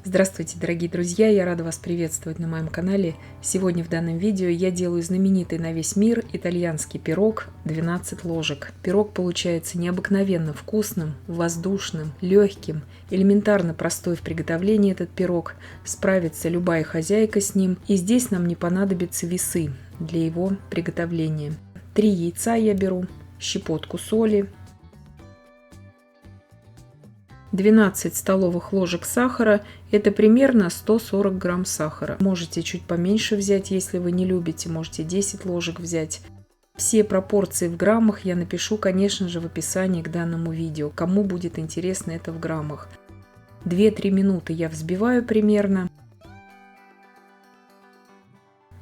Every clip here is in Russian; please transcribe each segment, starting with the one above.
Здравствуйте, дорогие друзья! Я рада вас приветствовать на моем канале. Сегодня в данном видео я делаю знаменитый на весь мир итальянский пирог 12 ложек. Пирог получается необыкновенно вкусным, воздушным, легким, элементарно простой в приготовлении этот пирог. Справится любая хозяйка с ним. И здесь нам не понадобятся весы для его приготовления. 3 яйца я беру, щепотку соли, 12 столовых ложек сахара, это примерно 140 грамм сахара. Можете чуть поменьше взять, если вы не любите, можете 10 ложек взять. Все пропорции в граммах я напишу, конечно же, в описании к данному видео, кому будет интересно это в граммах. 2-3 минуты я взбиваю примерно.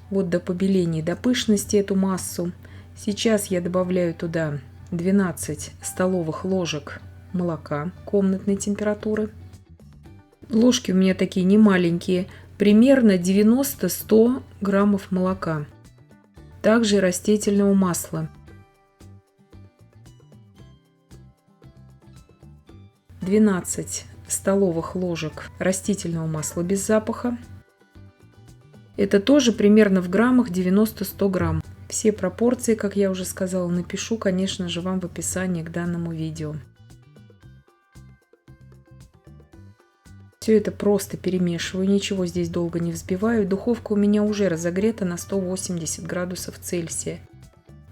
Вот до побеления, до пышности эту массу. Сейчас я добавляю туда 12 столовых ложек молока комнатной температуры. Ложки у меня такие не маленькие, примерно 90-100 граммов молока. Также растительного масла. 12 столовых ложек растительного масла без запаха. Это тоже примерно в граммах 90-100 грамм. Все пропорции, как я уже сказала, напишу, конечно же, вам в описании к данному видео. Все это просто перемешиваю, ничего здесь долго не взбиваю. Духовка у меня уже разогрета на 180 градусов Цельсия.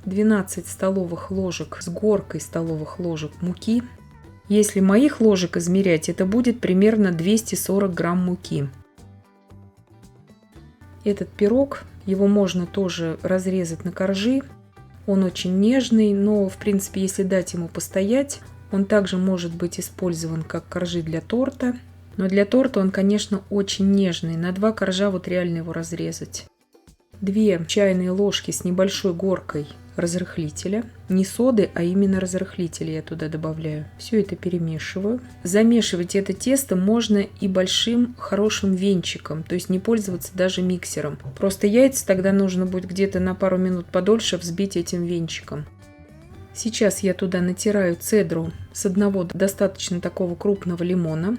12 столовых ложек с горкой столовых ложек муки. Если моих ложек измерять, это будет примерно 240 грамм муки. Этот пирог, его можно тоже разрезать на коржи. Он очень нежный, но в принципе, если дать ему постоять, он также может быть использован как коржи для торта. Но для торта он, конечно, очень нежный. На 2 коржа вот реально его разрезать. 2 чайные ложки с небольшой горкой разрыхлителя. Не соды, а именно разрыхлителя я туда добавляю. Все это перемешиваю. Замешивать это тесто можно и большим хорошим венчиком. То есть не пользоваться даже миксером. Просто яйца тогда нужно будет где-то на пару минут подольше взбить этим венчиком. Сейчас я туда натираю цедру с одного достаточно такого крупного лимона.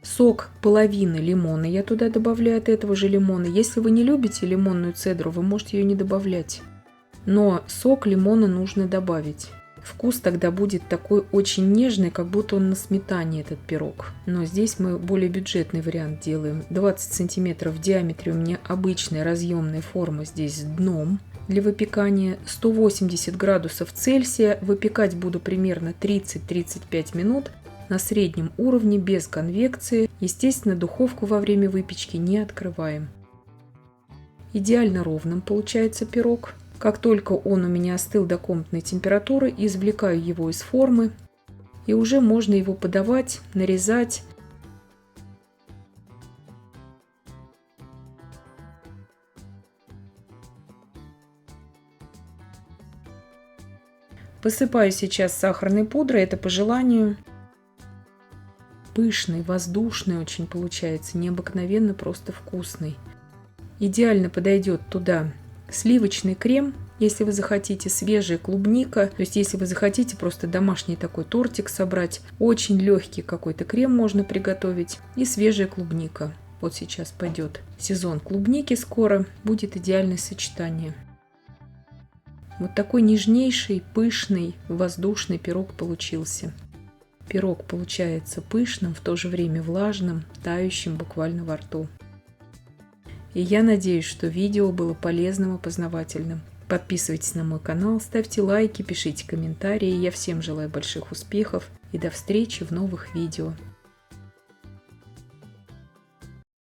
Сок половины лимона я туда добавляю от этого же лимона. Если вы не любите лимонную цедру, вы можете ее не добавлять. Но сок лимона нужно добавить. Вкус тогда будет такой очень нежный, как будто он на сметане, этот пирог. Но здесь мы более бюджетный вариант делаем. 20 сантиметров в диаметре у меня обычная разъемная форма здесь с дном для выпекания. 180 градусов Цельсия. Выпекать буду примерно 30-35 минут. На среднем уровне, без конвекции. Естественно, духовку во время выпечки не открываем. Идеально ровным получается пирог. Как только он у меня остыл до комнатной температуры, извлекаю его из формы. И уже можно его подавать, нарезать. Посыпаю сейчас сахарной пудрой, это по желанию. Пышный, воздушный очень получается, необыкновенно просто вкусный. Идеально подойдет туда сливочный крем, если вы захотите, свежая клубника. То есть, если вы захотите просто домашний такой тортик собрать, очень легкий какой-то крем можно приготовить. И свежая клубника. Вот сейчас пойдет сезон клубники скоро, будет идеальное сочетание. Вот такой нежнейший, пышный, воздушный пирог получился. Пирог получается пышным, в то же время влажным, тающим буквально во рту. И я надеюсь, что видео было полезным и познавательным. Подписывайтесь на мой канал, ставьте лайки, пишите комментарии. Я всем желаю больших успехов и до встречи в новых видео.